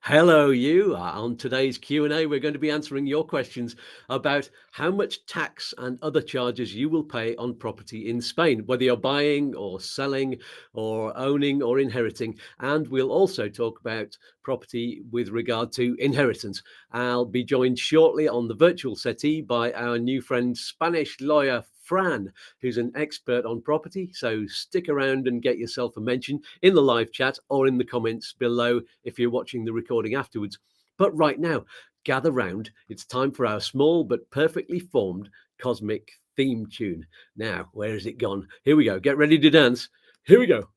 Hello, you. On today's Q&A, we're going to be answering your questions about how much tax and other charges you will pay on property in Spain, whether you're buying or selling or owning or inheriting. And we'll also talk about property with regard to inheritance. I'll be joined shortly on the virtual settee by our new friend, Spanish lawyer Fran, who's an expert on property. So stick around and get yourself a mention in the live chat or in the comments below if you're watching the recording afterwards. But right now, gather round. It's time for our small but perfectly formed cosmic theme tune. Now, where has it gone? Here we go. Get ready to dance. Here we go.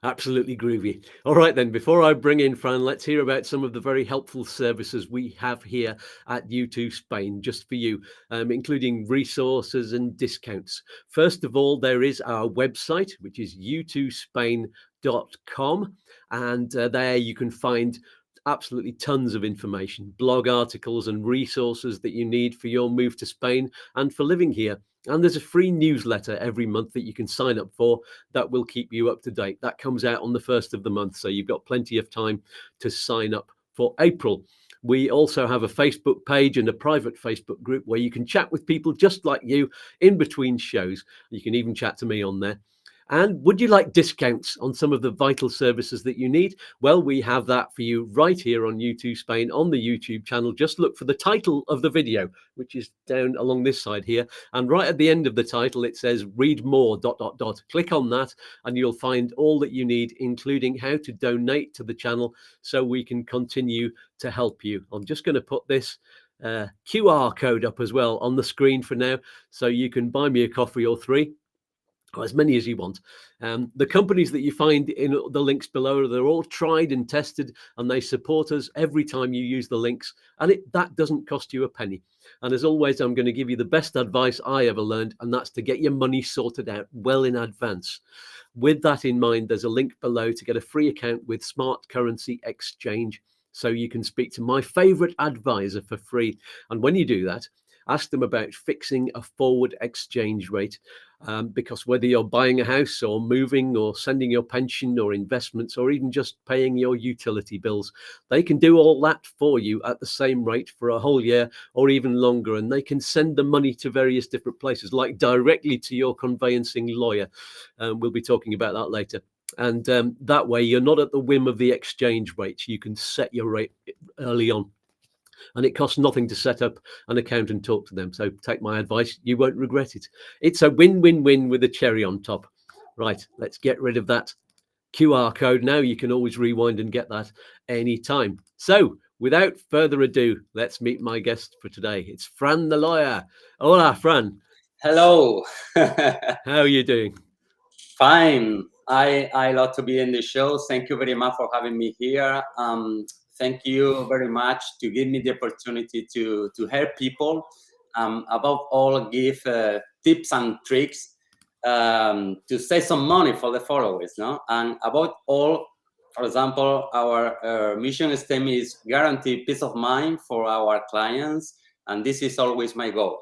Absolutely groovy. All right, then, before I bring in Fran, let's hear about some of the very helpful services we have here at YouTooSpain, just for you, including resources and discounts. First of all, there is our website, which is YouTooSpain.com. And there you can find absolutely tons of information, blog articles and resources that you need for your move to Spain and for living here. And there's a free newsletter every month that you can sign up for that will keep you up to date. That comes out on the first of the month, so you've got plenty of time to sign up for April. We also have a Facebook page and a private Facebook group where you can chat with people just like you in between shows. You can even chat to me on there. And would you like discounts on some of the vital services that you need? Well, we have that for you right here on YouTooSpain on the YouTube channel. Just look for the title of the video, which is down along this side here. And right at the end of the title, it says read more ... Click on that and you'll find all that you need, including how to donate to the channel so we can continue to help you. I'm just going to put this QR code up as well on the screen for now, so you can buy me a coffee or three, or as many as you want. The companies that you find in the links below, they're all tried and tested, and they support us every time you use the links, and that doesn't cost you a penny. And as always, I'm going to give you the best advice I ever learned, and that's to get your money sorted out well in advance. With that in mind, there's a link below to get a free account with Smart Currency Exchange, so you can speak to my favorite advisor for free. And when you do that, ask them about fixing a forward exchange rate, because whether you're buying a house or moving or sending your pension or investments or even just paying your utility bills, they can do all that for you at the same rate for a whole year or even longer. And they can send the money to various different places, like directly to your conveyancing lawyer. We'll be talking about that later. And that way you're not at the whim of the exchange rates. You can set your rate early on. And it costs nothing to set up an account and talk to them. So take my advice, you won't regret it. It's a win-win-win with a cherry on top. Right, let's get rid of that QR code now. You can always rewind and get that anytime. So without further ado, let's meet my guest for today. It's Fran the lawyer. Hola, Fran. Hello. How are you doing? Fine. I love to be in the show. Thank you very much for having me here. Thank you very much to give me the opportunity to help people. Above all, give tips and tricks to save some money for the followers. No? And about all, for example, our mission statement is guarantee peace of mind for our clients. And this is always my goal.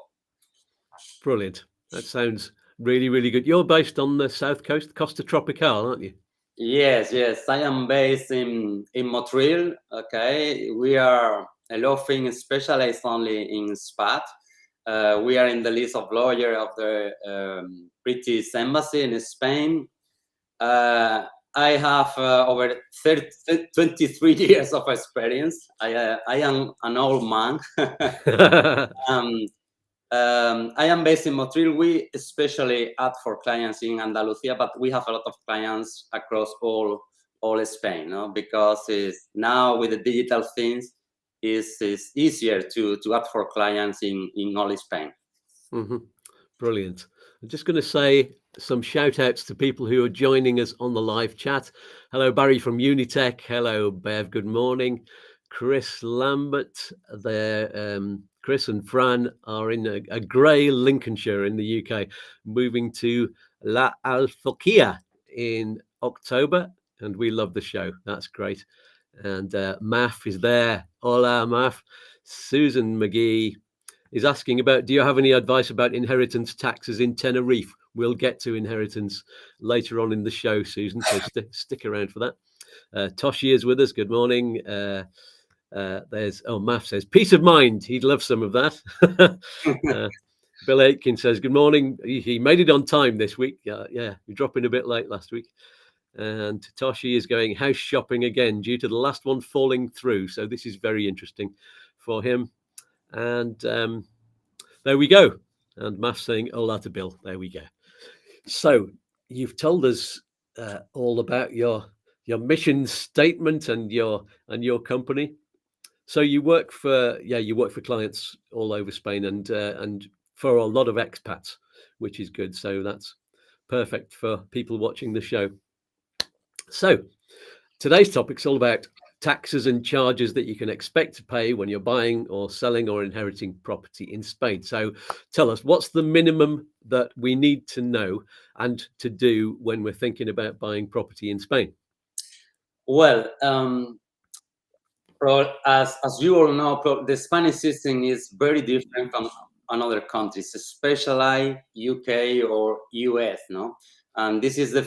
Brilliant. That sounds really, really good. You're based on the south coast, Costa Tropical, aren't you? Yes. I am based in Montreal. Okay, we are a law firm specialized only in SPAT. We are in the list of lawyers of the British Embassy in Spain. I have over 23 years of experience. I am an old man. I am based in Montreal. We especially act for clients in Andalusia, but we have a lot of clients across all Spain, no? Because now with the digital things, it's easier to act for clients in all Spain. Mm-hmm. Brilliant. I'm just going to say some shout outs to people who are joining us on the live chat. Hello, Barry from Unitech. Hello, Bev. Good morning. Chris Lambert there. Chris and Fran are in a grey Lincolnshire in the UK, moving to La Alforquia in October. and we love the show. That's great. And Math is there. Hola, Math. Susan McGee is asking about, do you have any advice about inheritance taxes in Tenerife? We'll get to inheritance later on in the show, Susan, so stick around for that. Toshi is with us. Good morning. Math says, peace of mind. He'd love some of that. Bill Aitken says, good morning. He made it on time this week. Yeah, we dropped in a bit late last week. And Toshi is going house shopping again due to the last one falling through. So this is very interesting for him. And there we go. And Math saying, hola to Bill. There we go. So you've told us all about your mission statement and your company. So you work for clients all over Spain and for a lot of expats, which is good. So that's perfect for people watching the show. So today's topic's all about taxes and charges that you can expect to pay when you're buying or selling or inheriting property in Spain. So tell us, what's the minimum that we need to know and to do when we're thinking about buying property in Spain? Well, as you all know, the Spanish system is very different from another countries, especially UK or US, no? And this is the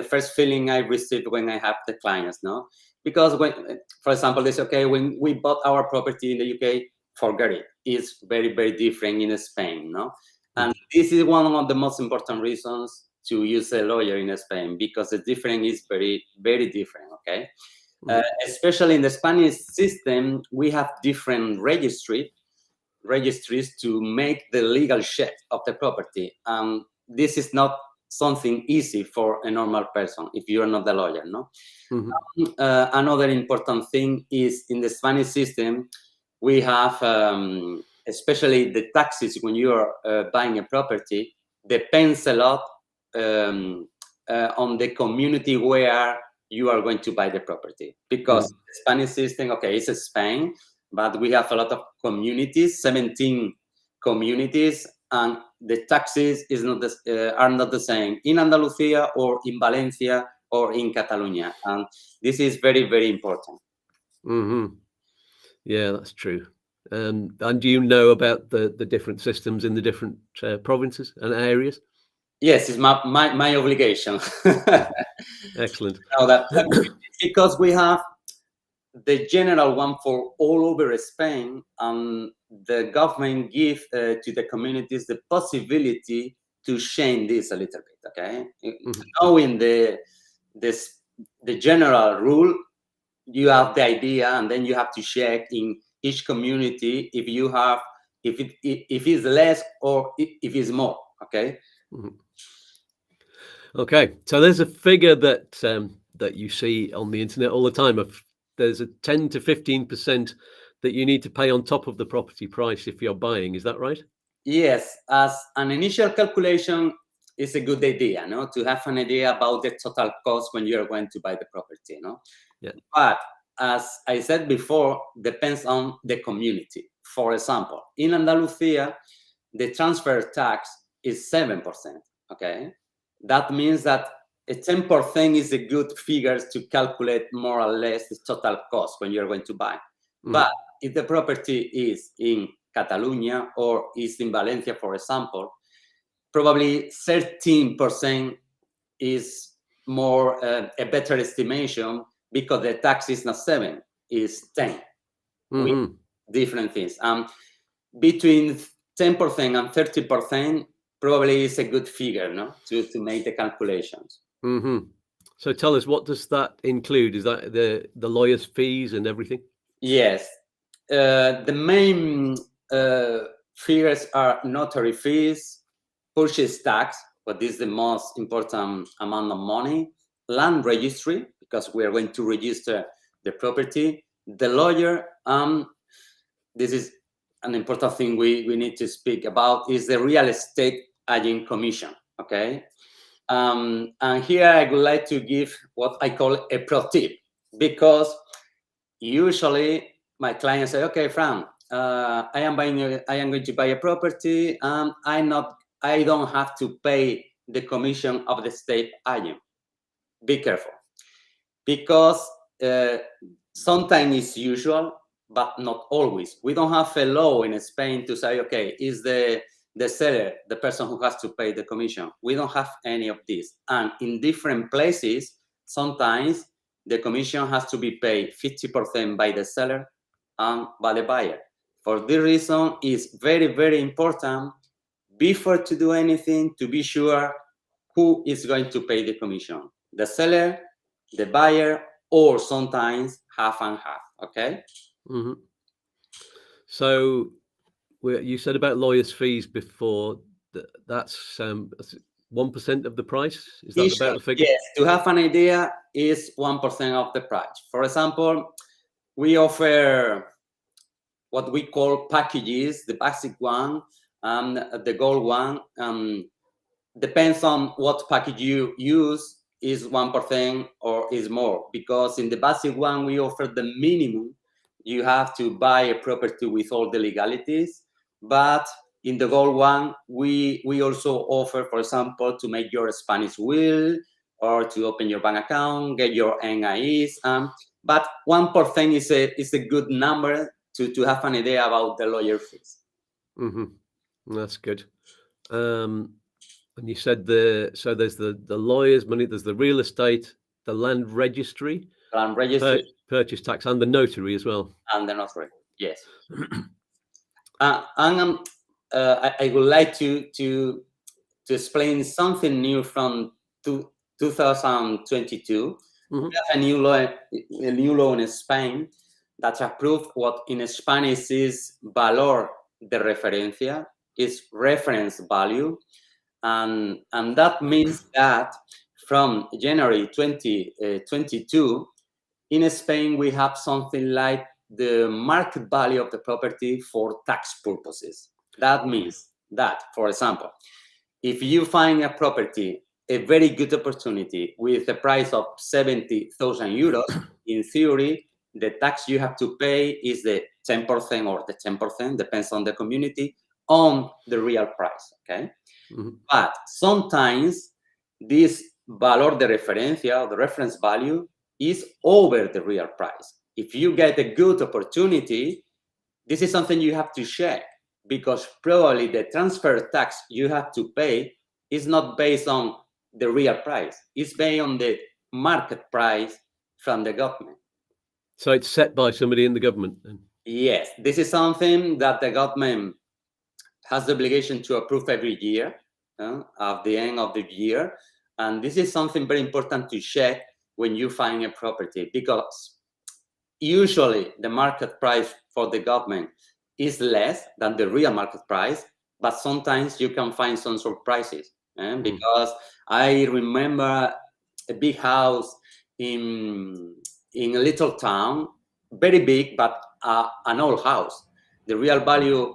first feeling I received when I have the clients, no? Because when, for example, it's okay, when we bought our property in the UK, forget it. It's very, very different in Spain, no? And this is one of the most important reasons to use a lawyer in Spain, because the difference is very, very different, okay? Especially in the Spanish system, we have different registries to make the legal check of the property. This is not something easy for a normal person if you're not the lawyer, no? Another important thing is in the Spanish system, we have, especially the taxes when you're buying a property, depends a lot on the community where you are going to buy the property. Because the Spanish system, okay, it's Spain, but we have a lot of communities, 17 communities, and the taxes are not the same in Andalusia or in Valencia or in Catalonia. And this is very, very important. Yeah, that's true. And do you know about the different systems in the different provinces and areas? Yes, it's my obligation. Excellent. Because we have the general one for all over Spain, and the government give to the communities the possibility to change this a little bit, okay? Knowing the general rule, you have the idea, and then you have to check in each community if it's less or if it's more, okay? Okay, so there's a figure that you see on the internet all the time of there's a 10 to 15% that you need to pay on top of the property price if you're buying. Is that right? Yes, as an initial calculation, it's a good idea, no, to have an idea about the total cost when you're going to buy the property, no. Yeah. But as I said before, depends on the community. For example, in Andalusia, the transfer tax is 7%. Okay, that means that a 10% is a good figure to calculate more or less the total cost when you're going to buy. But if the property is in Catalonia or is in Valencia, for example, probably 13% is more a better estimation, because the tax is not 7, is 10. With different things. Between 10% and 30% probably is a good figure, no, to make the calculations. So tell us, what does that include? Is that the lawyer's fees and everything? Yes, the main figures are notary fees, purchase tax, but this is the most important amount of money, land registry, because we are going to register the property, the lawyer. This is an important thing we need to speak about, is the real estate agent commission, okay? And here I would like to give what I call a pro tip, because usually my clients say, okay, Fran, I am going to buy a property, and I don't have to pay the commission of the estate agent. Be careful. because sometimes it's usual, but not always. We don't have a law in Spain to say, okay, is the seller the person who has to pay the commission? We don't have any of this. And in different places, sometimes the commission has to be paid 50% by the seller and by the buyer. For this reason, it's very, very important before to do anything to be sure who is going to pay the commission, the seller, the buyer, or sometimes half and half, okay? Mm-hmm. So you said about lawyers' fees before. That's 1% of the price? Is that about the figure? Yes, to have an idea, is 1% of the price. For example, we offer what we call packages, the basic one, the gold one. Depends on what package you use, is 1% or is more. Because in the basic one, we offer the minimum. You have to buy a property with all the legalities. But in the gold one, we also offer, for example, to make your Spanish will or to open your bank account, get your NIEs. But 1% is a good number to have an idea about the lawyer fees. Mm-hmm. That's good. And you said there's the lawyer's money, there's the real estate, the land registry, purchase tax, and the notary as well. And the notary, yes. I would like to explain something new from 2022. Mm-hmm. We have a new law in Spain that approved what in Spanish is valor de referencia, is reference value. And that means that from January 2022, in Spain, we have something like the market value of the property for tax purposes. That means that, for example, if you find a property, a very good opportunity with a price of 70,000 euros, in theory, the tax you have to pay is the 10% or the 10%, depends on the community, on the real price, okay? Mm-hmm. But sometimes this valor de referencia, or the reference value, is over the real price. If you get a good opportunity, this is something you have to check, because probably the transfer tax you have to pay is not based on the real price. It's based on the market price from the government. So it's set by somebody in the government then? Yes, this is something that the government has the obligation to approve every year at the end of the year. And this is something very important to check when you find a property, because usually the market price for the government is less than the real market price, but sometimes you can find some surprises. Because I remember a big house in a little town, very big, but an old house. The real value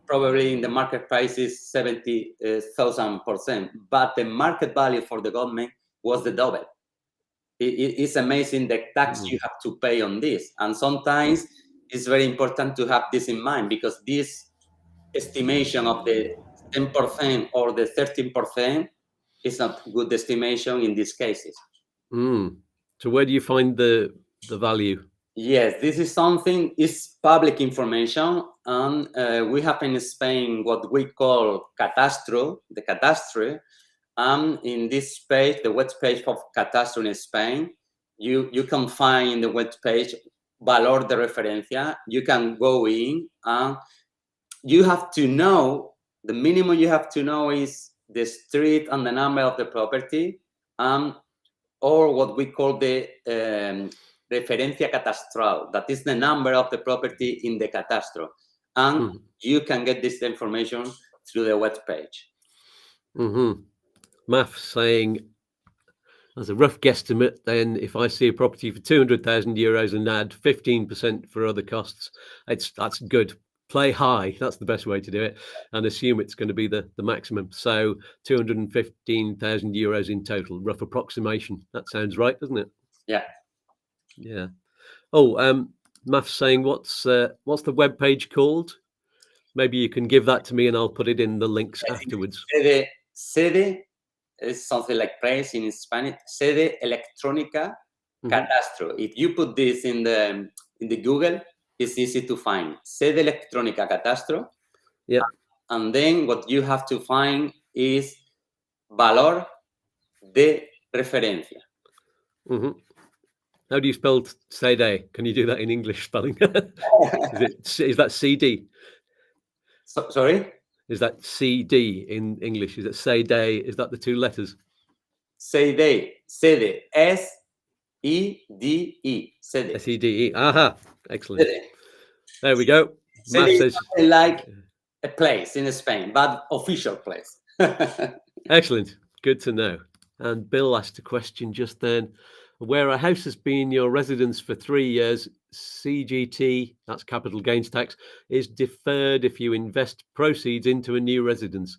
probably in the market price is 70,000%, but the market value for the government was the double. It's amazing the tax you have to pay on this. And sometimes it's very important to have this in mind, because this estimation of the 10% or the 13% is not good estimation in these cases. So where do you find the value? Yes, this is something, is public information. And we have in Spain what we call Catastro, the Catastro. In this page, the web page of Catastro in Spain, you can find the web page Valor de Referencia. You can go in and you have to know, the minimum you have to know is the street and the number of the property, or what we call the referencia catastral. That is the number of the property in the Catastro. And you can get this information through the web page. Math saying, as a rough guesstimate, then if I see a property for 200,000 euros and add 15% for other costs, that's good. Play high, that's the best way to do it, and assume it's going to be the maximum. So 215,000 euros in total, rough approximation. That sounds right, doesn't it? Yeah. Oh, Math saying, what's the web page called? Maybe you can give that to me and I'll put it in the links afterwards. Sede is something like place in Spanish. Sede electrónica Catastro. If you put this in the Google, it's easy to find. Sede electrónica catastro. Yeah. And then what you have to find is valor de referencia. How do you spell sede? Can you do that in English spelling? Is that CD? Sorry? Is that CD in English? Is it sede? Is that the two letters? Sede. S-E-D-E. Sede. S-E-D-E. Aha. Excellent. Sede. There we go. Sede Matt is says, like a place in Spain, but official place. excellent. Good to know. And Bill asked a question just then. Where a house has been your residence for 3 years, CGT, that's capital gains tax, is deferred if you invest proceeds into a new residence.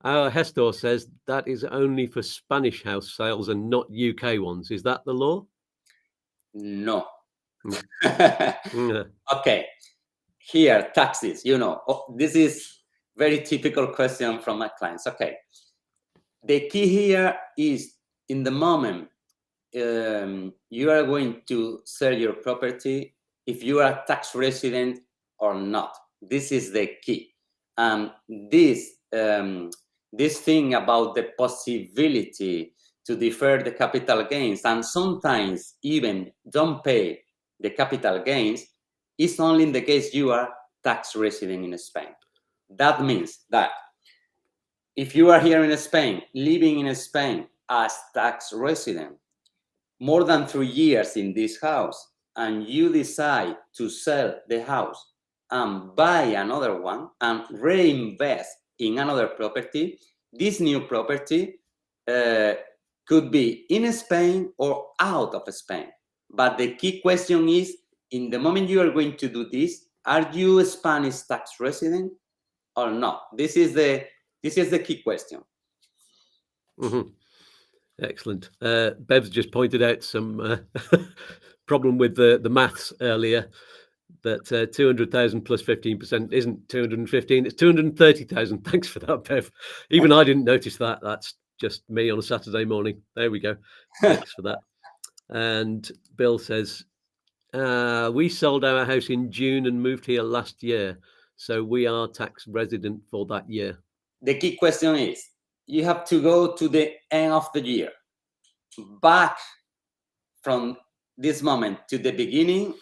Our Hestor says that is only for Spanish house sales and not UK ones. Is that the law? No. Okay. Here, taxes, this is very typical question from my clients. Okay. The key here is in the moment you are going to sell your property, if you are a tax resident or not. This is the key. This thing about the possibility to defer the capital gains and sometimes even don't pay the capital gains is only in the case you are tax resident in Spain. That means that if you are here in Spain, living in Spain as tax resident, more than 3 years in this house, and you decide to sell the house and buy another one and reinvest in another property, this new property could be in Spain or out of Spain. But the key question is, in the moment you are going to do this, are you a Spanish tax resident or not? This is the key question. Excellent. Bev's just pointed out some problem with the maths earlier, that 200,000 plus 15% isn't 215, it's 230,000. Thanks for that, Bev. Even I didn't notice that. That's just me on a Saturday morning. There we go. Thanks for that. And Bill says, we sold our house in June and moved here last year, so we are tax resident for that year. The key question is, you have to go to the end of the year, back from this moment to the beginning.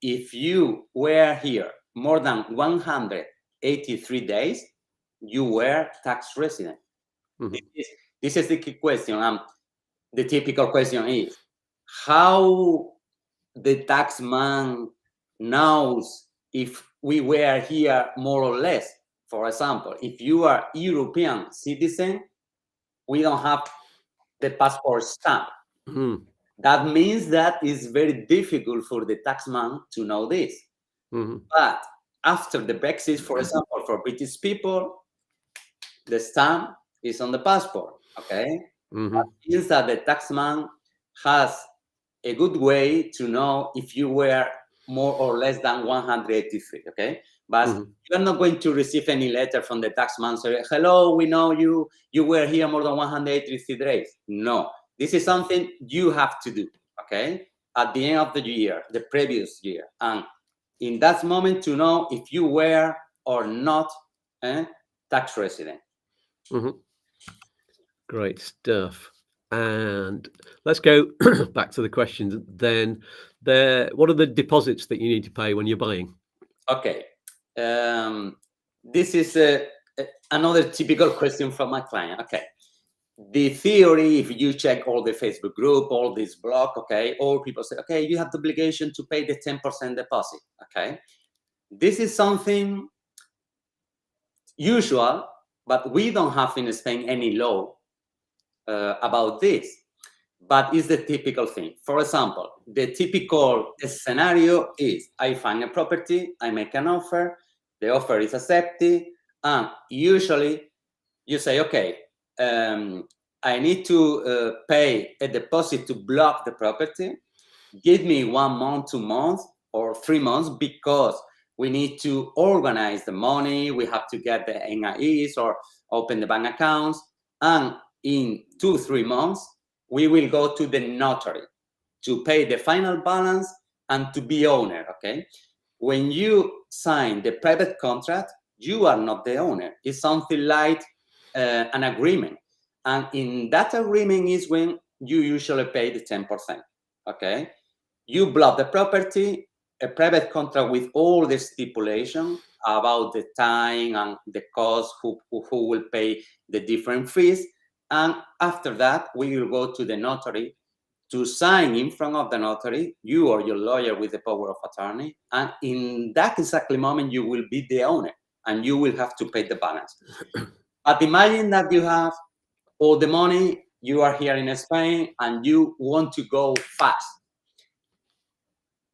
If you were here more than 183 days, you were tax resident. This is the key question. The typical question is, how the taxman knows if we were here more or less? For example, if you are European citizen, we don't have the passport stamp. That means that it's very difficult for the taxman to know this. But after the Brexit, for example, for British people, the stamp is on the passport, okay? That means that the taxman has a good way to know if you were more or less than 183, okay? But you're not going to receive any letter from the taxman saying, hello, we know you were here more than 183 days. No, this is something you have to do, okay? At the end of the year, the previous year. And in that moment to know if you were or not tax resident. Great stuff. And let's go back to the questions then. What are the deposits that you need to pay when you're buying? Okay. This is another typical question from my client. Okay. The theory, if you check all the Facebook group, all this blog, okay, all people say, okay, you have the obligation to pay the 10% deposit, okay? This is something usual, but we don't have in Spain any law about this, but it's the typical thing. For example, the typical scenario is I find a property, I make an offer, the offer is accepted, and usually you say, okay, I need to pay a deposit to block the property. Give me 1 month, 2 months, or 3 months, because we need to organize the money. We have to get the NIEs or open the bank accounts. And in 2-3 months, we will go to the notary. to pay the final balance and to be owner, okay? When you sign the private contract, you are not the owner. It's something like an agreement. And in that agreement is when you usually pay the 10%, okay? You block the property, a private contract with all the stipulation about the time and the cost, who will pay the different fees. And after that, we will go to the notary to sign in front of the notary, you or your lawyer with the power of attorney. And in that exactly moment, you will be the owner and you will have to pay the balance. But imagine that you have all the money, you are here in Spain and you want to go fast.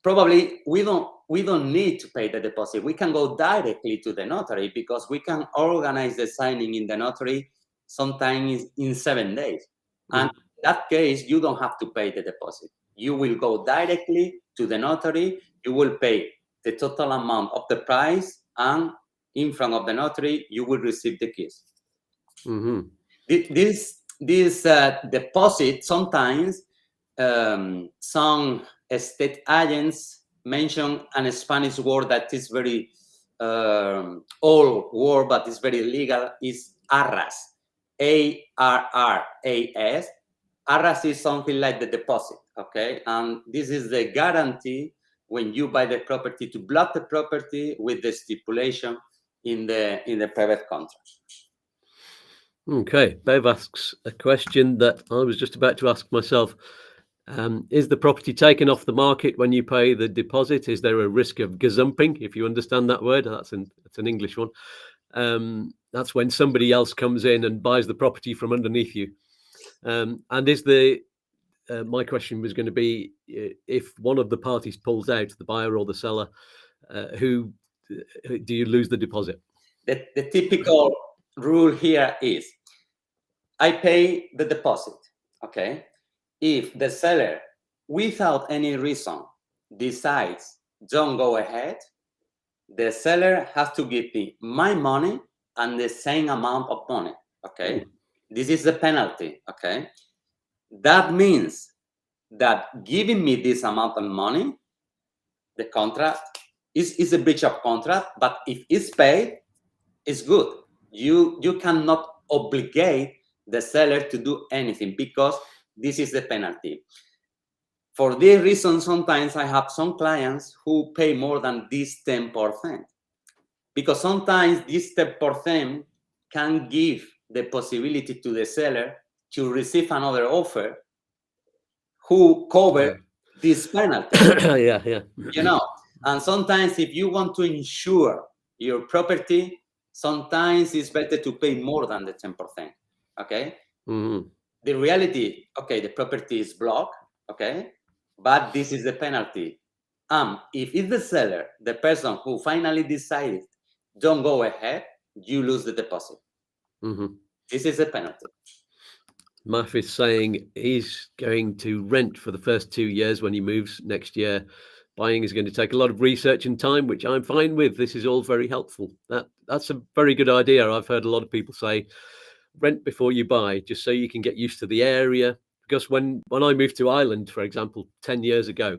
Probably we don't need to pay the deposit. We can go directly to the notary because we can organize the signing in the notary sometimes in 7 days. And in that case, you don't have to pay the deposit. You will go directly to the notary. You will pay the total amount of the price, and in front of the notary, you will receive the keys. This deposit, sometimes some estate agents mention a Spanish word that is very old word, but it's very legal, is arras. A-R-R-A-S. Arras is something like the deposit, okay? And this is the guarantee when you buy the property to block the property with the stipulation in the private contract. Okay, Bev asks a question that I was just about to ask myself. Is the property taken off the market when you pay the deposit? Is there a risk of gazumping, if you understand that word? That's an English one. That's when somebody else comes in and buys the property from underneath you. And is my question was going to be, if one of the parties pulls out, the buyer or the seller, who do you lose the deposit? The typical rule here is, I pay the deposit, okay? If the seller, without any reason, decides don't go ahead, the seller has to give me my money and the same amount of money, okay? This is the penalty, okay? That means that giving me this amount of money, the contract is a breach of contract, but if it's paid, it's good. You cannot obligate the seller to do anything because this is the penalty. For this reason, sometimes I have some clients who pay more than this 10%, because sometimes this 10% can give the possibility to the seller to receive another offer who cover this penalty. Yeah. You know, and sometimes if you want to insure your property, sometimes it's better to pay more than the 10%, okay? The reality, okay, the property is blocked, okay? But this is the penalty. If it's the seller, the person who finally decided don't go ahead, you lose the deposit. This is the penalty. Mathew is saying he's going to rent for the first 2 years when he moves next year. Buying is going to take a lot of research and time, which I'm fine with. This is all very helpful. That's a very good idea. I've heard a lot of people say, rent before you buy, just so you can get used to the area. Because when I moved to Ireland, for example, 10 years ago,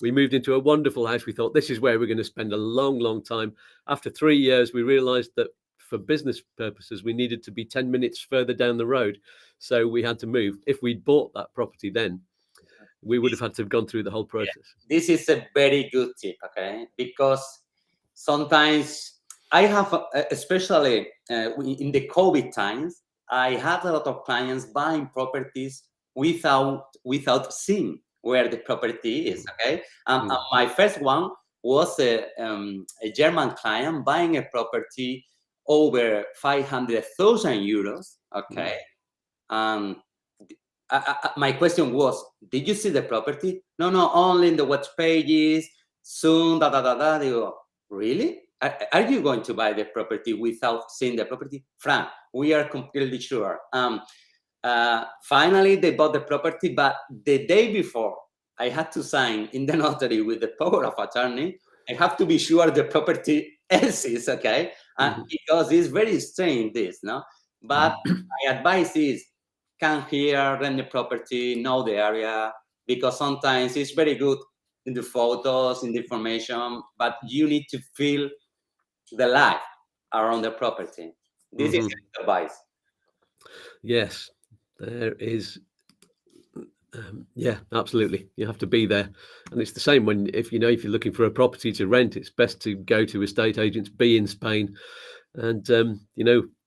we moved into a wonderful house. We thought this is where we're going to spend a long, long time. After 3 years, we realized that for business purposes, we needed to be 10 minutes further down the road. So we had to move. If we'd bought that property then, we would have had to have gone through the whole process. Yeah, this is a very good tip, okay? Because sometimes I have, especially in the COVID times, I had a lot of clients buying properties without seeing where the property is, okay? And my first one was a German client buying a property over 500,000 euros, okay? My question was, did you see the property? No, only in the web pages, soon, They go, really? Are you going to buy the property without seeing the property? Fran, we are completely sure. Finally, they bought the property, but the day before, I had to sign in the notary with the power of attorney. I have to be sure the property exists, okay? Because it's very strange, this, no? But my advice is, come here, rent the property, know the area, because sometimes it's very good in the photos, in the information, but you need to feel the life around the property. This is advice. Yes, there is. Yeah, absolutely. You have to be there, and it's the same when if you're looking for a property to rent, it's best to go to estate agents, be in Spain, and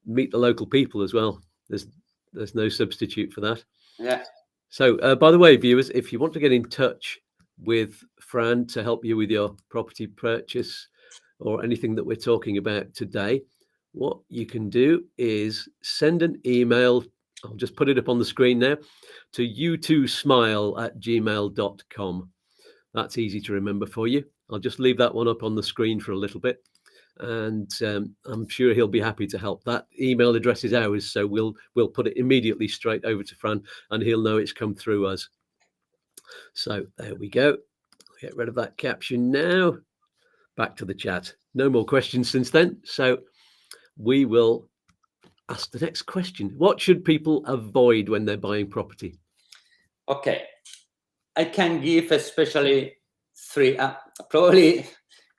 meet the local people as well. There's no substitute for that. Yeah. So, by the way, viewers, if you want to get in touch with Fran to help you with your property purchase or anything that we're talking about today, what you can do is send an email. I'll just put it up on the screen now to YouTooSmile@gmail.com. That's easy to remember for you. I'll just leave that one up on the screen for a little bit, and I'm sure he'll be happy to help. That email address is ours, so we'll put it immediately straight over to Fran, and he'll know it's come through us. So there we go. Get rid of that caption now. Back to the chat. No more questions since then, so we will ask the next question. What should people avoid when they're buying property? Okay, I can give especially 3. Probably,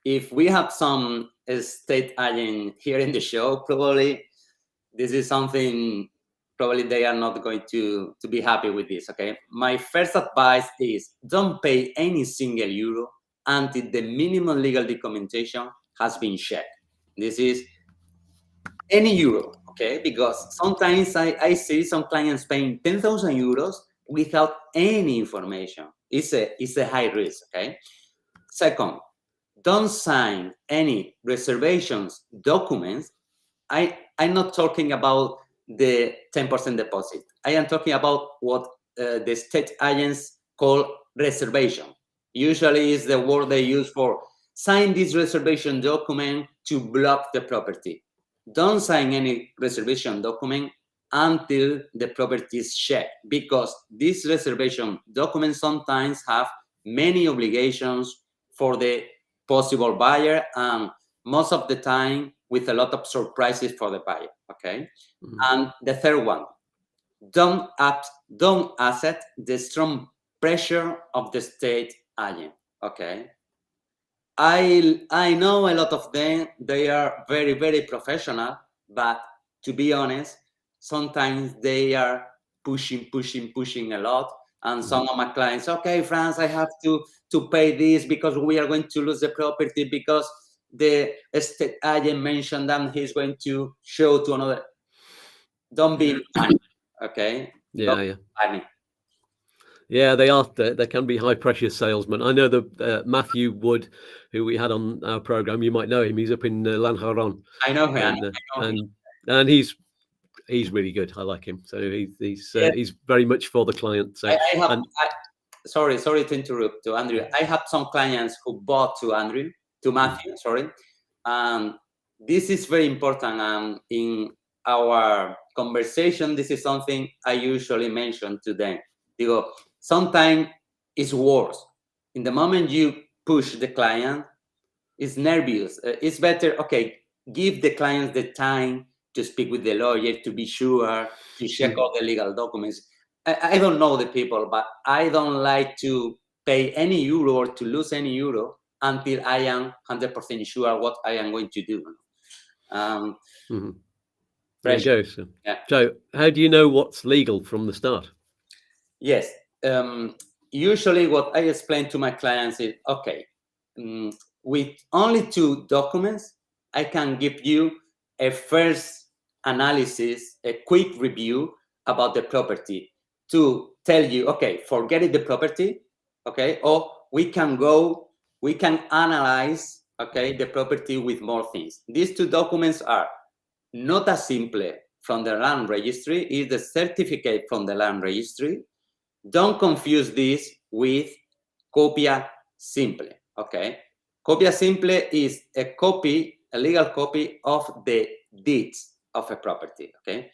if we have some estate agent here in the show, probably this is something. Probably they are not going to be happy with this. Okay, my first advice is don't pay any single euro until the minimum legal documentation has been checked. This is any euro. Okay, because sometimes I see some clients paying 10,000 euros without any information. It's a high risk. Okay. Second, don't sign any reservations documents. I'm not talking about the 10% deposit. I am talking about what the state agents call reservation. Usually is the word they use for sign this reservation document to block the property. Don't sign any reservation document until the property is checked, because these reservation documents sometimes have many obligations for the possible buyer, and most of the time with a lot of surprises for the buyer. Okay. And the third one, don't accept the strong pressure of the state agent. Okay. I know a lot of them, they are very, very professional, but to be honest, sometimes they are pushing a lot. And some of my clients, okay, Fran, I have to pay this because we are going to lose the property because the estate agent mentioned that he's going to show to another. Don't be panic, okay? Yeah. Panic. Yeah, they are. There can be high pressure salesmen. I know the Mathew Wood, who we had on our program. You might know him. He's up in Lanjaron. I know him. And he's really good. I like him. So he's very much for the client. So sorry to interrupt, to Andrew. I have some clients who bought to Mathew. Sorry. This is very important. In our conversation, this is something I usually mention to them. Sometimes it's worse. In the moment you push the client, it's nervous. It's better, okay, give the client the time to speak with the lawyer, to be sure, to check all the legal documents. I don't know the people, but I don't like to pay any euro or to lose any euro until I am 100% sure what I am going to do. There you go. So how do you know what's legal from the start? Yes. Usually what I explain to my clients is, okay, with only 2 documents, I can give you a first analysis, a quick review about the property to tell you, okay, forget it, the property, okay, or we can analyze, okay, the property with more things. These 2 documents are nota simple from the land registry, is the certificate from the land registry. Don't confuse this with copia simple, okay? Copia simple is a legal copy of the deeds of a property, okay?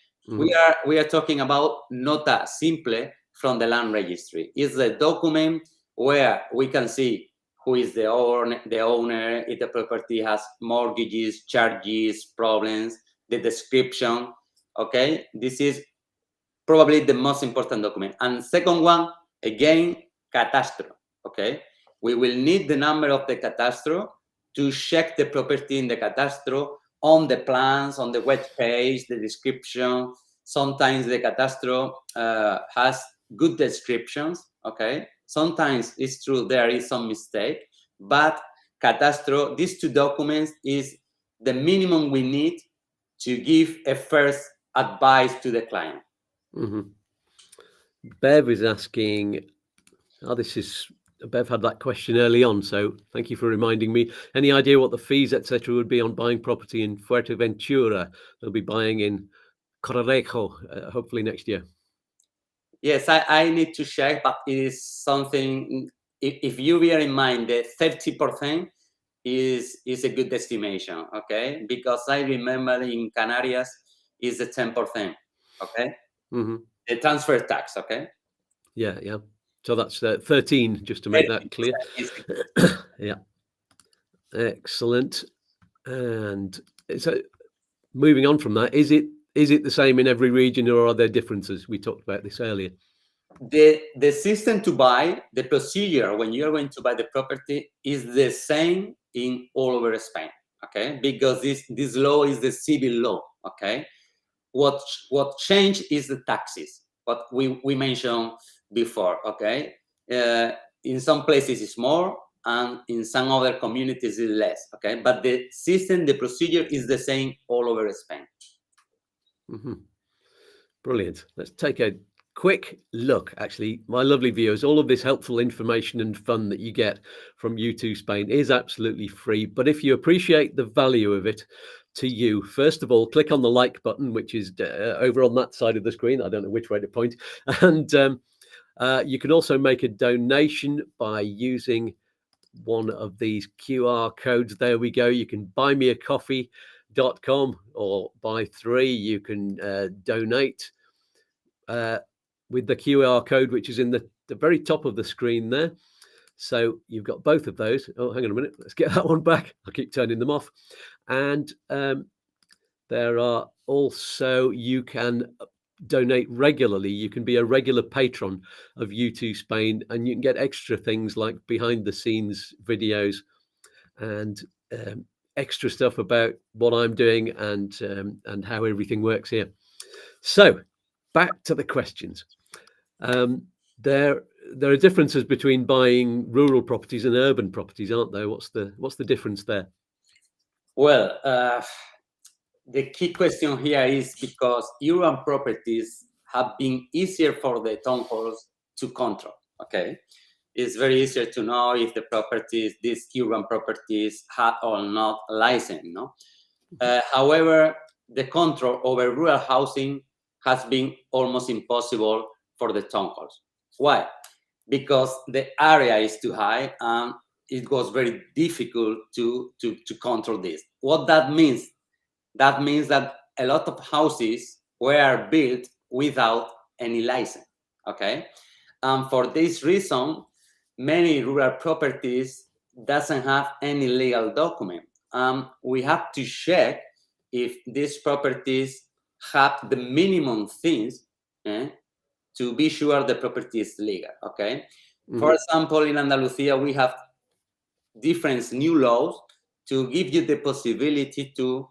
We are talking about nota simple from the land registry. It's the document where we can see who is the owner, if the property has mortgages, charges, problems, the description, okay? This is probably the most important document. And second one, again, catastro. Okay, we will need the number of the catastro to check the property in the catastro on the plans, on the web page, the description. Sometimes the catastro has good descriptions. Okay, sometimes it's true there is some mistake, but catastro, these two documents is the minimum we need to give a first advice to the client. Bev is asking, Bev had that question early on, so thank you for reminding me. Any idea what the fees, etc., would be on buying property in Fuerteventura? They'll be buying in Correjo, hopefully next year. Yes, I need to check, but it is something, if you bear in mind that 30% is a good estimation, okay? Because I remember in Canarias is the 10%, okay? The transfer tax, okay? Yeah. So that's 13, just to make that clear. Yeah. Excellent. And so moving on from that, is it the same in every region, or are there differences? We talked about this earlier. The system to buy, the procedure when you are going to buy the property is the same in all over Spain, okay? Because this law is the civil law, okay? What changed is the taxes, what we mentioned before, okay? In some places it's more, and in some other communities it's less, okay? But the system, the procedure is the same all over Spain. Brilliant. Let's take a quick look. Actually, my lovely viewers, all of this helpful information and fun that you get from YouTooSpain is absolutely free. But if you appreciate the value of it to you, first of all, click on the like button, which is over on that side of the screen. I don't know which way to point. And you can also make a donation by using one of these QR codes. There we go. You can buymeacoffee.com or buy 3. You can donate with the QR code, which is in the very top of the screen there. So you've got both of those. Oh, hang on a minute. Let's get that one back. I keep turning them off. And there are also, you can donate regularly. You can be a regular patron of YouTooSpain, and you can get extra things like behind the scenes videos and extra stuff about what I'm doing and how everything works here. So back to the questions. There are differences between buying rural properties and urban properties, aren't there? What's the difference there? Well, the key question here is because urban properties have been easier for the town halls to control, okay? It's very easier to know if the properties, these urban properties, have or not license, no? However, the control over rural housing has been almost impossible for the town halls. Why? Because the area is too high and it was very difficult to control this. What that means? That means that a lot of houses were built without any license, okay? And for this reason, many rural properties doesn't have any legal document. We have to check if these properties have the minimum things to be sure the property is legal, okay? For example, in Andalusia, we have different new laws to give you the possibility to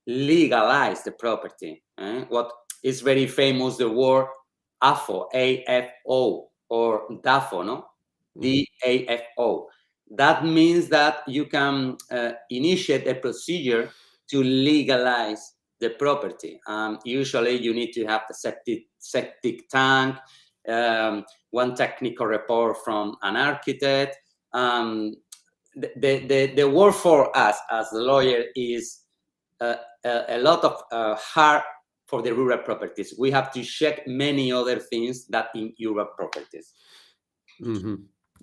legalize the property. What is very famous, the word AFO, A-F-O, or DAFO, no? D-A-F-O. That means that you can initiate a procedure to legalize the property. Usually you need to have the septic tank, one technical report from an architect. The work for us as the lawyer is a lot of hard for the rural properties. We have to check many other things that in urban properties.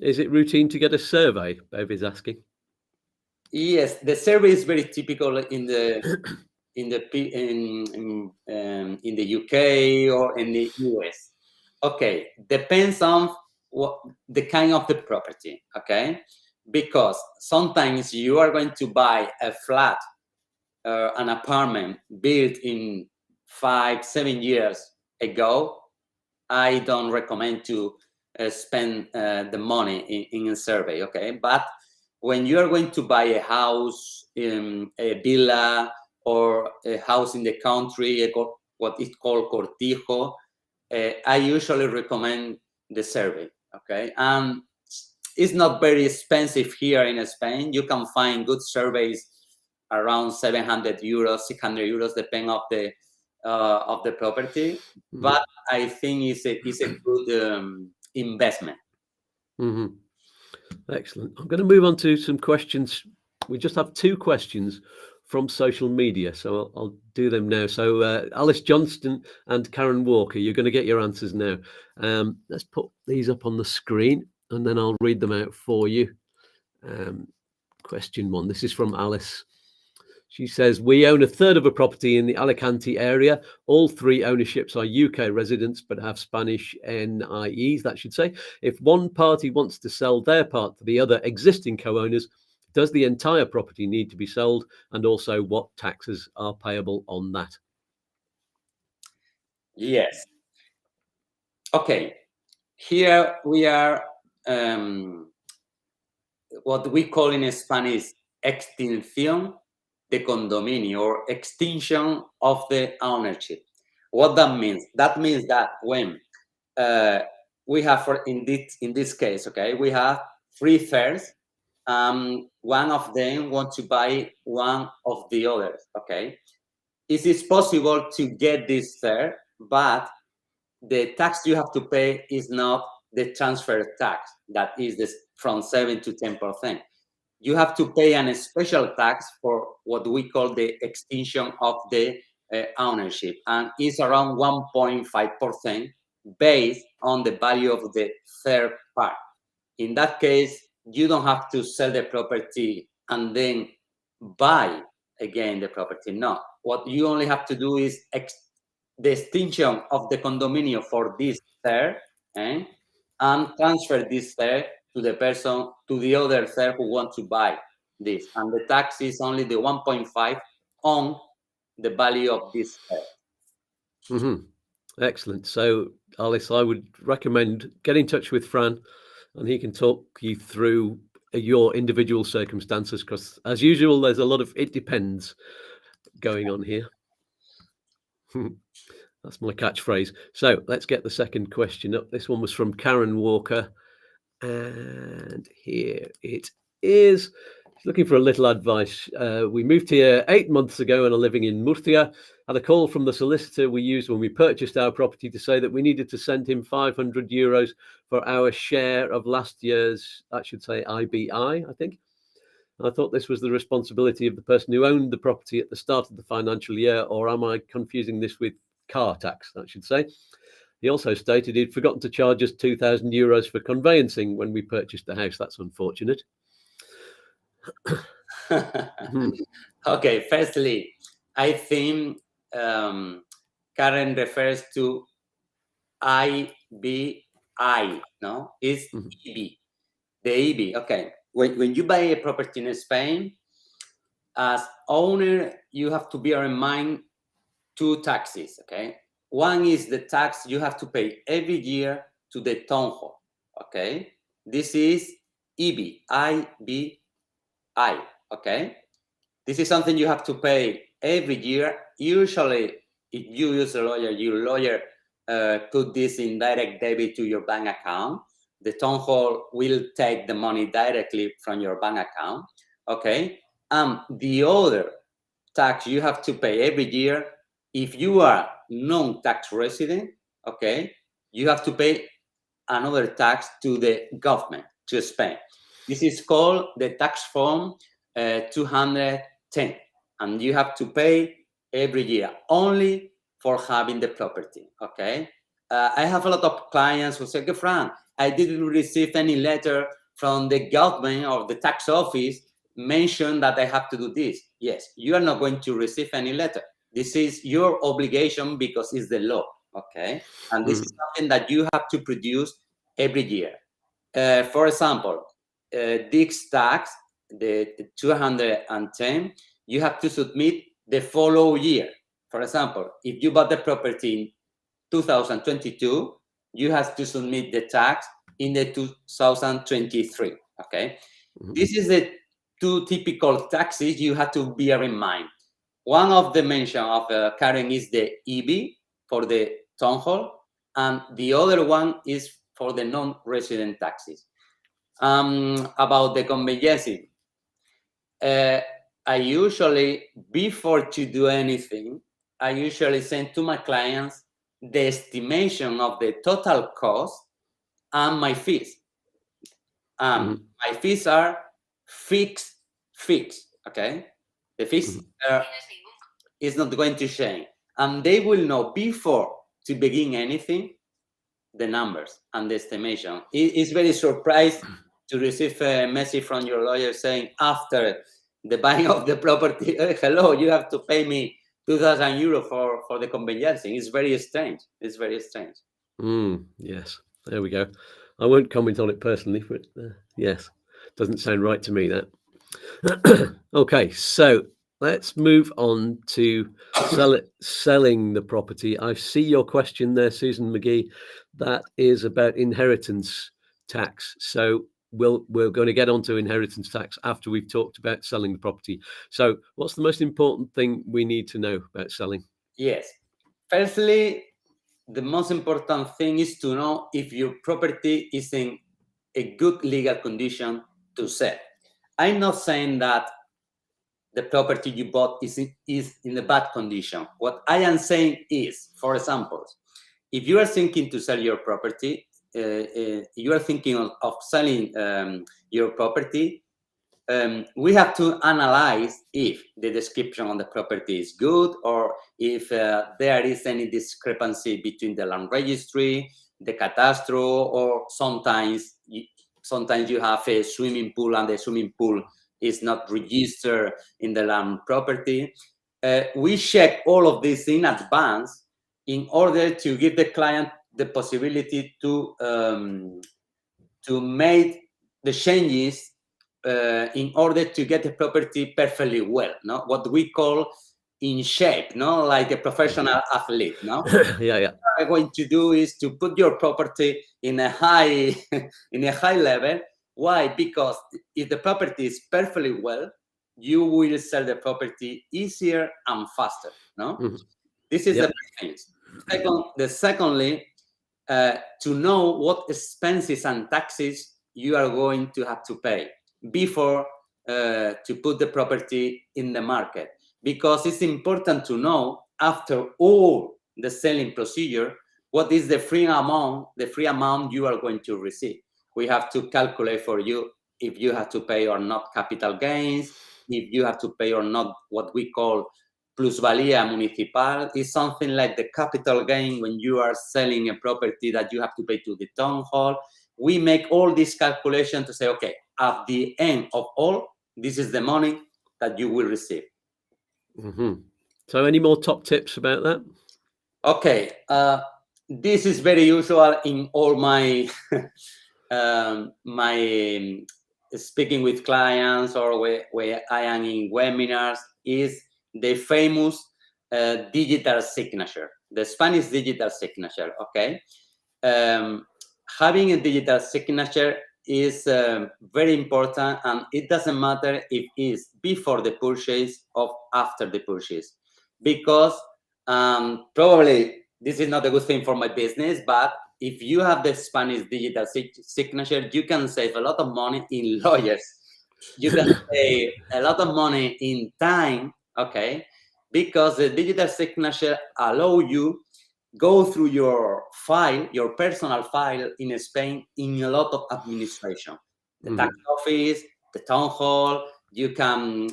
Is it routine to get a survey? Bev is asking. Yes, the survey is very typical in the UK or in the US. Okay, depends on what the kind of the property. Okay, because sometimes you are going to buy a flat, an apartment built in 5-7 years ago. I don't recommend to spend the money in a survey, okay? But when you are going to buy a house, a villa, or a house in the country, what is called cortijo, I usually recommend the survey, okay? It's not very expensive here in Spain. You can find good surveys around 700 euros, 600 euros, depending of the property. But I think it's a good investment. Excellent. I'm going to move on to some questions. We just have 2 questions from social media, so I'll do them now. So Alice Johnston and Karen Walker, you're going to get your answers now. Let's put these up on the screen and then I'll read them out for you. Question 1, this is from Alice. She says, we own a third of a property in the Alicante area. All 3 ownerships are UK residents, but have Spanish NIEs, that should say. If one party wants to sell their part to the other existing co-owners, does the entire property need to be sold? And also, what taxes are payable on that? Yes. Okay. Here we are, what we call in Spanish, extinción de condominio, or extinction of the ownership. What that means? That means that when we have, in this case, okay, we have 3 thirds. One of them want to buy one of the others, okay? It is possible to get this third, but the tax you have to pay is not the transfer tax, that is from 7 to 10%. You have to pay a special tax for what we call the extinction of the ownership, and it's around 1.5% based on the value of the third part. In that case, you don't have to sell the property and then buy again the property. No, what you only have to do is the extinction of the condominium for this third, and transfer this third to the other third who wants to buy this. And the tax is only the 1.5 on the value of this third. Excellent. So, Alice, I would recommend get in touch with Fran, and he can talk you through your individual circumstances, because as usual, there's a lot of it depends going on here. That's my catchphrase. So let's get the second question up. This one was from Karen Walker, and here it is. She's looking for a little advice. We moved here 8 months ago and are living in Murcia. Had a call from the solicitor we used when we purchased our property to say that we needed to send him 500 euros for our share of last year's, that should say IBI, I think. I thought this was the responsibility of the person who owned the property at the start of the financial year, or am I confusing this with car tax, that should say? He also stated he'd forgotten to charge us 2,000 euros for conveyancing when we purchased the house. That's unfortunate. Okay, firstly, I think Karen refers to IBI, no? It's EB, the EB. Okay, when you buy a property in Spain, as owner, you have to bear in mind 2 taxes, okay? One is the tax you have to pay every year to the town hall, okay? This is EB, IBI, okay? This is something you have to pay every year. Usually, if you use a lawyer, your lawyer put this in direct debit to your bank account. The town hall will take the money directly from your bank account, okay? The other tax you have to pay every year, if you are non-tax resident, okay, you have to pay another tax to the government, to Spain. This is called the tax form 210, and you have to pay every year only for having the property, okay? I have a lot of clients who say, okay, Fran, I didn't receive any letter from the government or the tax office mention that I have to do this. Yes, you are not going to receive any letter. This is your obligation because it's the law, okay? And this is something that you have to produce every year. For example, this tax, the 210, you have to submit the following year. For example, if you bought the property in 2022, you have to submit the tax in the 2023. Okay, this is the two typical taxes you have to bear in mind. One of the mention of Karen is the EB for the town hall, and the other one is for the non-resident taxes. About the conveyancing, I usually, before to do anything, I usually send to my clients the estimation of the total cost and my fees. My fees are fixed, okay? The fees is not going to change. And they will know before to begin anything, the numbers and the estimation. It's very surprised to receive a message from your lawyer saying after the buying of the property, hello, you have to pay me 2,000 euro for the conveyancing. It's very strange. It's very strange. Yes, there we go. I won't comment on it personally, but yes, doesn't sound right to me, that. Okay, so let's move on to selling the property. I see your question there, Susan McGee. That is about inheritance tax. So we're going to get onto inheritance tax after we've talked about selling the property. So what's the most important thing we need to know about selling? Yes. Firstly, the most important thing is to know if your property is in a good legal condition to sell. I'm not saying that the property you bought is in a bad condition. What I am saying is, for example, if you are thinking to sell your property, you are thinking of selling your property, we have to analyze if the description on the property is good, or if there is any discrepancy between the land registry, the catastro, or sometimes you have a swimming pool and the swimming pool is not registered in the land property. We check all of this in advance in order to give the client the possibility to make the changes in order to get the property perfectly well, no? What we call in shape, no? Like a professional athlete, no? Yeah. What we're going to do is to put your property in a high level. Why? Because if the property is perfectly well, you will sell the property easier and faster, no? This is the first thing. Secondly, to know what expenses and taxes you are going to have to pay before to put the property in the market, because it's important to know after all the selling procedure what is the free amount you are going to receive. We have to calculate for you if you have to pay or not capital gains, if you have to pay or not what we call plusvalía municipal. Is something like the capital gain when you are selling a property that you have to pay to the town hall. We make all this calculation to say, okay, at the end of all, this is the money that you will receive. So any more top tips about that? Okay, this is very usual in all my my speaking with clients, or where I am in webinars, is the famous digital signature, the Spanish digital signature. Okay, having a digital signature is very important, and it doesn't matter if it's before the purchase or after the purchase, because probably this is not a good thing for my business, but if you have the Spanish digital signature, you can save a lot of money in lawyers. You can save a lot of money in time, okay? Because the digital signature allow you go through your file, your personal file in Spain, in a lot of administration. The tax office, the town hall. You can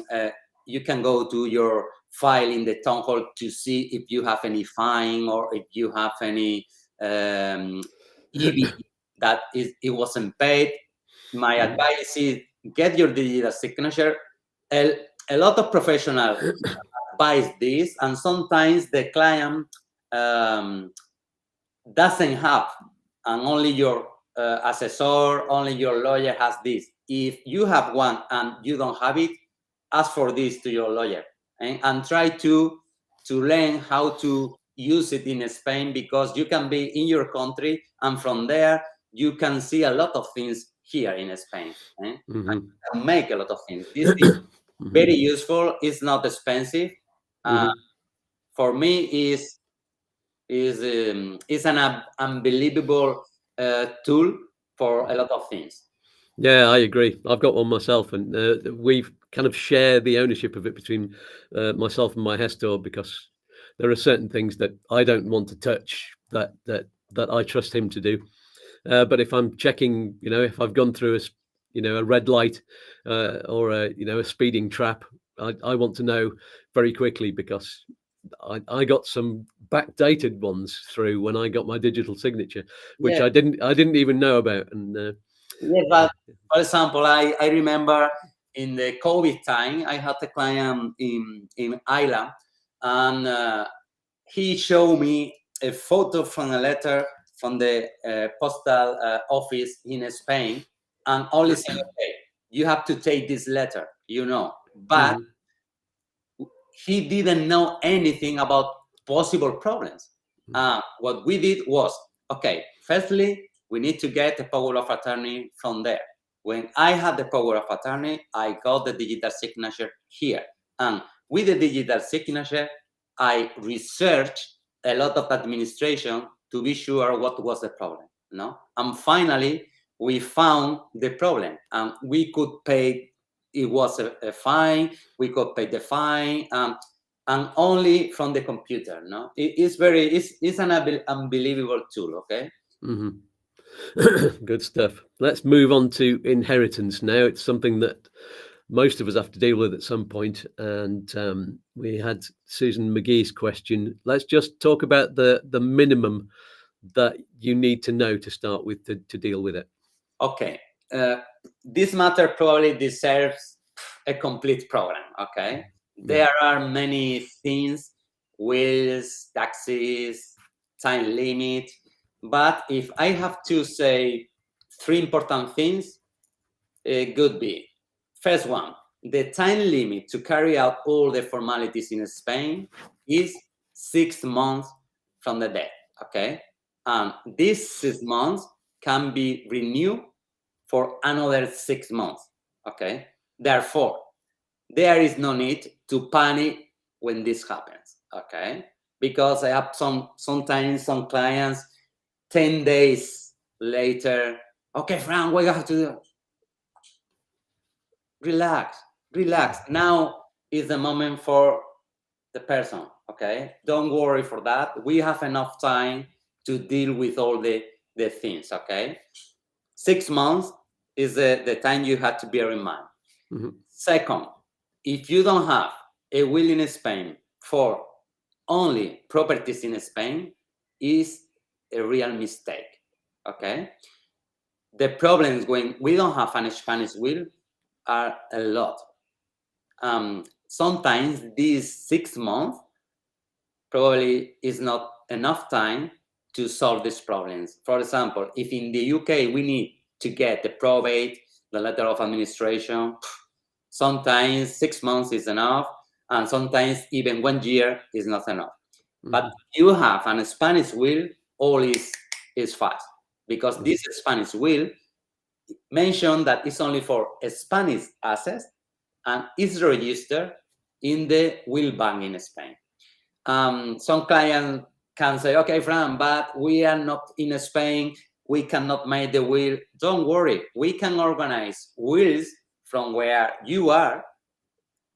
go to your file in the town hall to see if you have any fine, or if you have any EB that it wasn't paid. My advice is get your digital signature. A lot of professionals advise this, and sometimes the client doesn't have, and only your assessor, only your lawyer has this. If you have one and you don't have it, ask for this to your lawyer, and try to learn how to use it in Spain, because you can be in your country, and from there you can see a lot of things here in Spain. And you can make a lot of things. This is very useful. It's not expensive. For me, is an unbelievable tool for a lot of things. Yeah, I agree. I've got one myself, and we've kind of shared the ownership of it between myself and my Hestor, because there are certain things that I don't want to touch that I trust him to do. But if I'm checking, if I've gone through a red light or a speeding trap, I want to know very quickly, because I got some backdated ones through when I got my digital signature, which I didn't even know about. And but for example, I remember in the COVID time, I had a client in Ireland, and he showed me a photo from a letter from the postal office in Spain, and only said, okay, you have to take this letter, but he didn't know anything about possible problems. What we did was, okay, firstly, we need to get the power of attorney from there. When I had the power of attorney, I got the digital signature here. And with the digital signature, I researched a lot of administration to be sure what was the problem. And finally, we found the problem, and we could pay. It was a fine. We could pay the fine, and only from the computer. It's an unbelievable tool. Okay. Good stuff. Let's move on to inheritance now. It's something that most of us have to deal with at some point, and we had Susan McGee's question. Let's just talk about the minimum that you need to know to start with to deal with it. Okay. This matter probably deserves a complete program. Okay. There are many things: wills, taxes, time limit. But if I have to say 3 important things, it could be: first one, the time limit to carry out all the formalities in Spain is 6 months from the death. Okay. And these 6 months can be renewed for another 6 months. Okay. Therefore, there is no need to panic when this happens. Okay. Because I have sometimes some clients 10 days later, okay, Fran, what you have to do? Relax. Now is the moment for the person. Okay. Don't worry for that. We have enough time to deal with all the things. Okay. 6 months is the time you have to bear in mind. Second, if you don't have a will in Spain for only properties in Spain, is a real mistake. Okay. The problems when we don't have an Spanish will are a lot. Sometimes these 6 months probably is not enough time to solve these problems. For example, if in the UK we need to get the probate, the letter of administration, sometimes 6 months is enough, and sometimes even 1 year is not enough. But you have a Spanish will, all is fast, because this Spanish will mentioned that it's only for Spanish assets and is registered in the will bank in Spain. Some clients can say, okay, Fran, but we are not in Spain. We cannot make the will. Don't worry. We can organize wills from where you are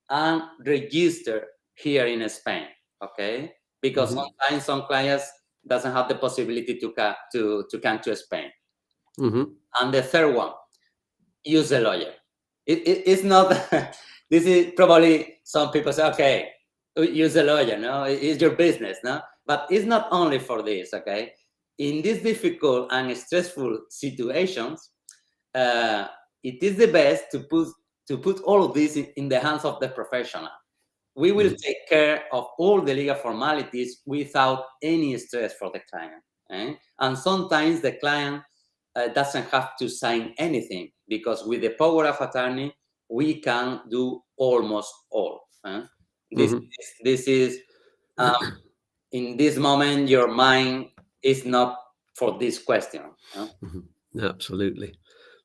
and register here in Spain. Okay. Because sometimes some clients doesn't have the possibility to come to Spain. And the third one, use a lawyer. It's not, this is probably some people say, okay, use a lawyer, no? It's your business, no? But it's not only for this, okay? In these difficult and stressful situations, it is the best to put all of this in the hands of the professional. We will take care of all the legal formalities without any stress for the client. And sometimes the client doesn't have to sign anything, because with the power of attorney, we can do almost all. This is in this moment, your mind is not for this question. Absolutely.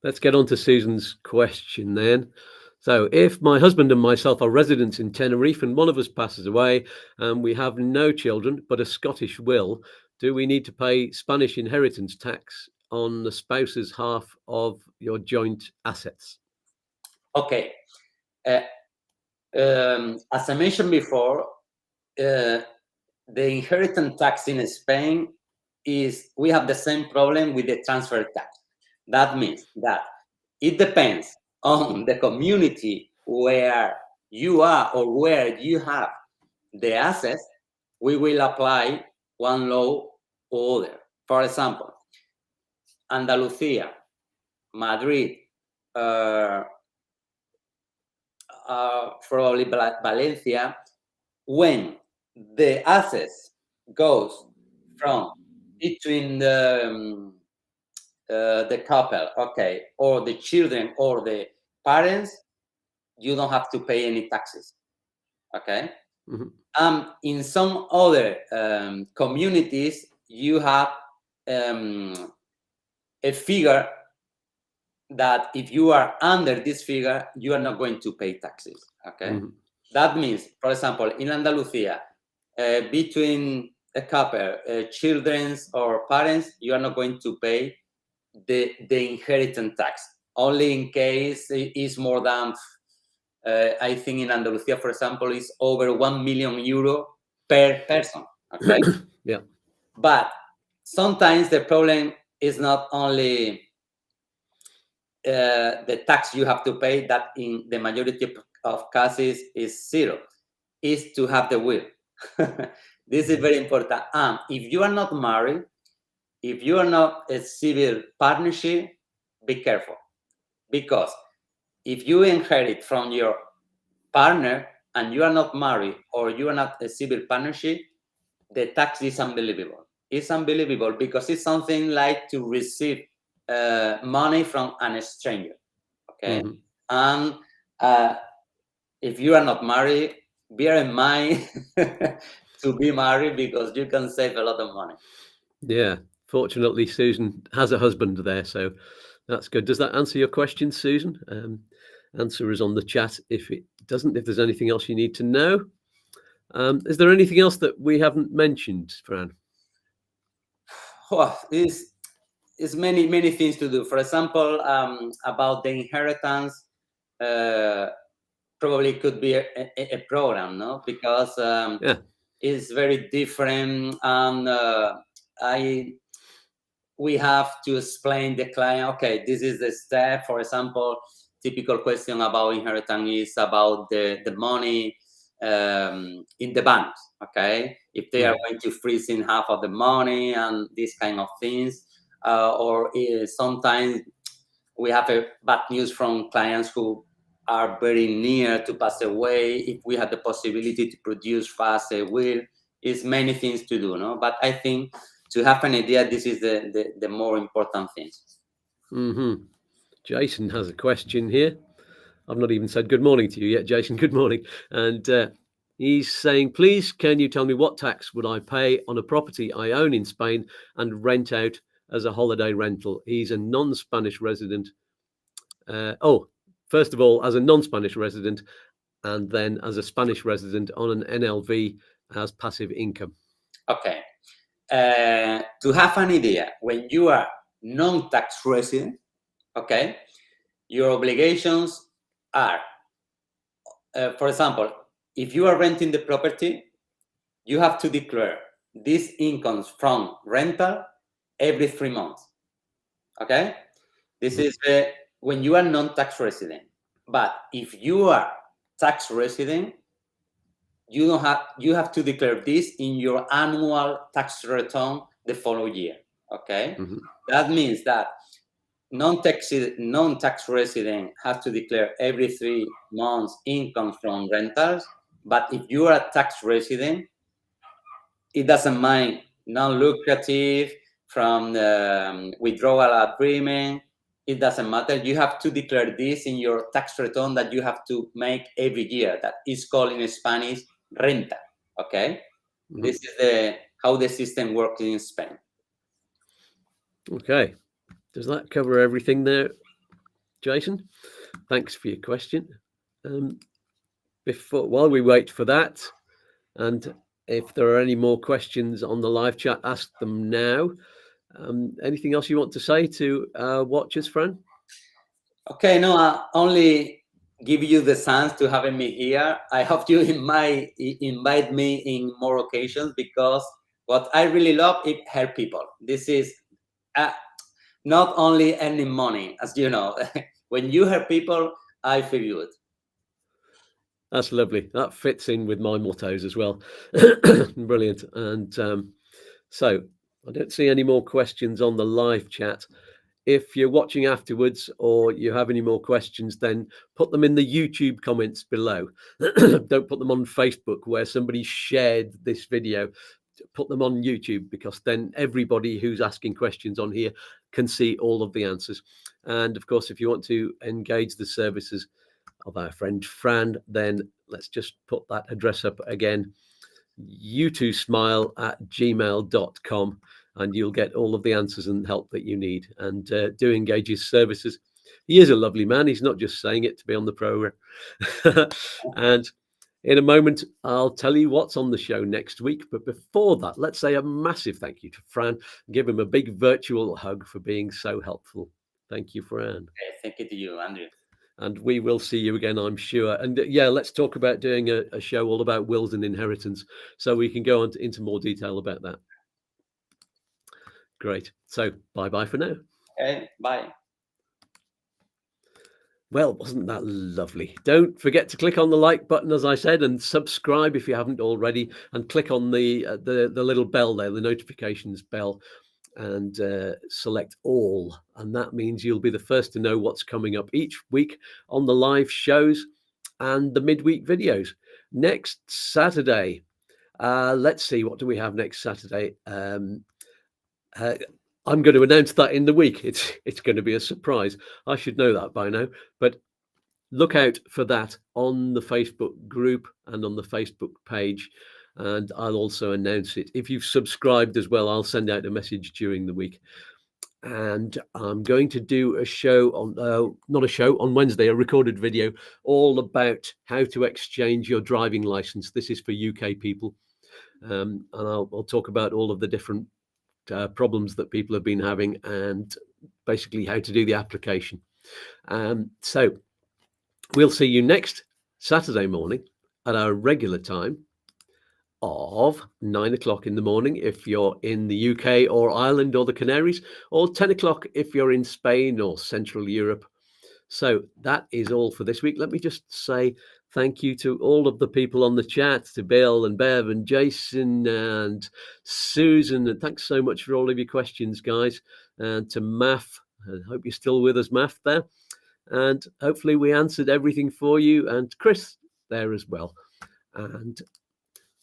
Let's get on to Susan's question then. So if my husband and myself are residents in Tenerife and one of us passes away and we have no children but a Scottish will, do we need to pay Spanish inheritance tax on the spouse's half of your joint assets? Okay. As I mentioned before, the inheritance tax in Spain is, we have the same problem with the transfer tax. That means that it depends on the community where you are or where you have the assets, we will apply one law or other. For example, Andalusia, Madrid, probably Valencia, when the assets goes from between the couple, okay, or the children or the parents, you don't have to pay any taxes, okay? In some other communities, you have a figure that if you are under this figure, you are not going to pay taxes, okay? That means, for example, in Andalusia, between a couple, children or parents, you are not going to pay the inheritance tax, only in case it is more than, I think in Andalusia, for example, is over €1 million per person, okay? Yeah. But sometimes the problem is not only the tax you have to pay, that in the majority of cases is zero, is to have the will. This is very important. And if you are not married, if you are not a civil partnership, be careful. Because if you inherit from your partner and you are not married or you are not a civil partnership, the tax is unbelievable. It's unbelievable because it's something like to receive money from a stranger, okay? And if you are not married, bear in mind to be married because you can save a lot of money. Yeah, fortunately, Susan has a husband there, so that's good. Does that answer your question, Susan? Answer is on the chat if it doesn't, if there's anything else you need to know. Is there anything else that we haven't mentioned, Fran? Well, it's many things to do. For example, about the inheritance, probably could be a program, no? Because it's very different, and we have to explain the client, okay, this is the step. For example, typical question about inheritance is about the money in the banks, okay? If they are going to freeze in half of the money and these kind of things, or sometimes we have a bad news from clients who are very near to pass away. If we have the possibility to produce fast a will, it's many things to do, no? But I think to have an idea, this is the more important things. Jason has a question here. I've not even said good morning to you yet, Jason. Good morning. And he's saying, please, can you tell me what tax would I pay on a property I own in Spain and rent out as a holiday rental? He's a non-Spanish resident. First of all, as a non-Spanish resident, and then as a Spanish resident on an NLV as passive income. Okay. To have an idea, when you are non-tax resident, okay, your obligations are, for example, if you are renting the property, you have to declare these incomes from rental every 3 months, okay? This is when you are non-tax resident. But if you are tax resident, you have to declare this in your annual tax return the following year, okay? That means that non-tax resident has to declare every 3 months income from rentals. But if you are a tax resident, it doesn't mind non-lucrative from the withdrawal agreement. It doesn't matter. You have to declare this in your tax return that you have to make every year. That is called in Spanish renta, okay? This is how the system works in Spain. Okay. Does that cover everything there, Jason? Thanks for your question. While we wait for that, and if there are any more questions on the live chat, ask them now. Anything else you want to say to watchers, Fran? Okay, no, I only give you the chance to having me here. I hope you invite me in more occasions, because what I really love is help people. This is not only earning money, as you know. When you help people, I feel good. That's lovely. That fits in with my mottos as well. Brilliant. And so I don't see any more questions on the live chat. If you're watching afterwards or you have any more questions, then put them in the YouTube comments below. Don't put them on Facebook where somebody shared this video. Put them on YouTube, because then everybody who's asking questions on here can see all of the answers. And of course, if you want to engage the services of our friend Fran, then let's just put that address up again: YouTooSmile@gmail.com, and you'll get all of the answers and help that you need. And do engage his services. He is a lovely man. He's not just saying it to be on the program. And in a moment, I'll tell you what's on the show next week. But before that, let's say a massive thank you to Fran. Give him a big virtual hug for being so helpful. Thank you, Fran. Okay, thank you to you, Andrew. And we will see you again, I'm sure. And yeah, let's talk about doing a show all about wills and inheritance, so we can go on into more detail about that. Great. So bye-bye for now. Okay, bye. Well, wasn't that lovely? Don't forget to click on the like button, as I said, and subscribe if you haven't already, and click on the little bell there, the notifications bell, and select all. And that means you'll be the first to know what's coming up each week on the live shows and the midweek videos. Next Saturday, let's see, what do we have next Saturday? I'm going to announce that in the week. It's going to be a surprise. I should know that by now, but look out for that on the Facebook group and on the Facebook page, and I'll also announce it. If you've subscribed as well, I'll send out a message during the week. And I'm going to do a show on, on Wednesday, a recorded video all about how to exchange your driving license. This is for UK people, and I'll talk about all of the different problems that people have been having, and basically how to do the application. So we'll see you next Saturday morning at our regular time of 9 o'clock in the morning if you're in the UK or Ireland or the Canaries, or 10 o'clock if you're in Spain or Central Europe. So that is all for this week. Let me just say thank you to all of the people on the chat, to Bill and Bev and Jason and Susan. And thanks so much for all of your questions, guys. And to Math, I hope you're still with us, Math, there. And hopefully we answered everything for you. And Chris there as well. And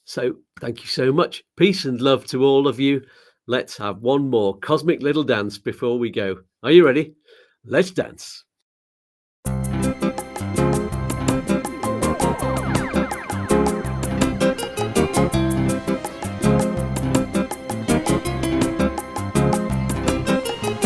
so thank you so much. Peace and love to all of you. Let's have one more cosmic little dance before we go. Are you ready? Let's dance.